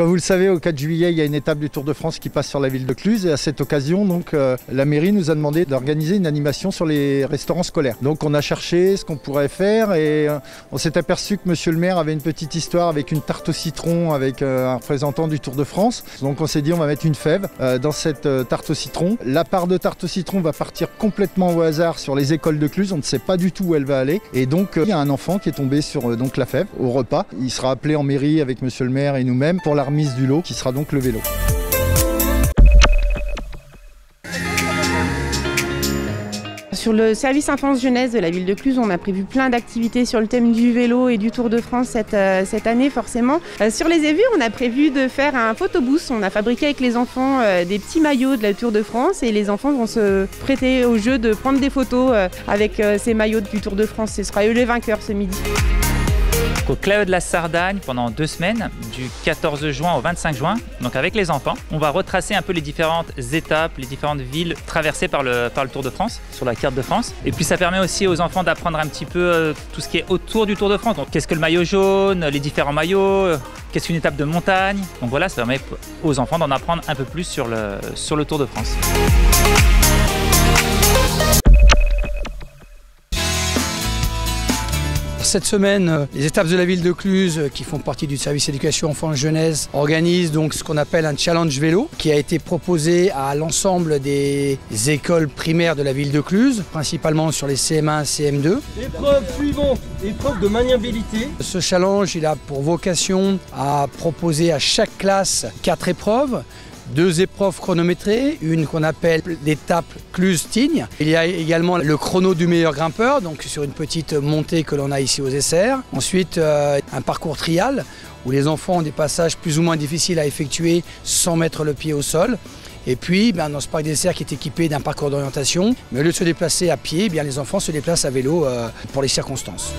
Comme vous le savez, au 4 juillet, il y a une étape du Tour de France qui passe sur la ville de Cluses. Et à cette occasion, donc, la mairie nous a demandé d'organiser une animation sur les restaurants scolaires. Donc on a cherché ce qu'on pourrait faire et on s'est aperçu que monsieur le maire avait une petite histoire avec une tarte au citron avec un représentant du Tour de France. Donc on s'est dit on va mettre une fève dans cette tarte au citron. La part de tarte au citron va partir complètement au hasard sur les écoles de Cluses. On ne sait pas du tout où elle va aller. Et donc il y a un enfant qui est tombé sur donc la fève au repas. Il sera appelé en mairie avec monsieur le maire et nous-mêmes pour la remise du lot qui sera donc le vélo. Sur le service enfance-jeunesse de la ville de Cluses, on a prévu plein d'activités sur le thème du vélo et du Tour de France cette année forcément. Sur les éviers, on a prévu de faire un photobooth. On a fabriqué avec les enfants des petits maillots de la Tour de France et les enfants vont se prêter au jeu de prendre des photos avec ces maillots du Tour de France. Ce sera eux les vainqueurs ce midi. Au Claeux de la Sardagne pendant 2 semaines, du 14 juin au 25 juin, donc avec les enfants. On va retracer un peu les différentes étapes, les différentes villes traversées par le Tour de France, sur la carte de France. Et puis ça permet aussi aux enfants d'apprendre un petit peu tout ce qui est autour du Tour de France. Donc qu'est-ce que le maillot jaune, les différents maillots, qu'est-ce qu'une étape de montagne. Donc voilà, ça permet aux enfants d'en apprendre un peu plus sur le Tour de France. Cette semaine, les étapes de la ville de Cluses, qui font partie du service éducation enfance-jeunesse, organisent donc ce qu'on appelle un challenge vélo, qui a été proposé à l'ensemble des écoles primaires de la ville de Cluses, principalement sur les CM1 et CM2. Épreuve suivante, épreuve de maniabilité. Ce challenge, il a pour vocation à proposer à chaque classe 4 épreuves. 2 épreuves chronométrées, une qu'on appelle l'étape Cluses-Tignes. Il y a également le chrono du meilleur grimpeur, donc sur une petite montée que l'on a ici aux Essers. Ensuite, un parcours trial, où les enfants ont des passages plus ou moins difficiles à effectuer sans mettre le pied au sol. Et puis, dans ce parc d'Essers qui est équipé d'un parcours d'orientation, mais au lieu de se déplacer à pied, les enfants se déplacent à vélo pour les circonstances.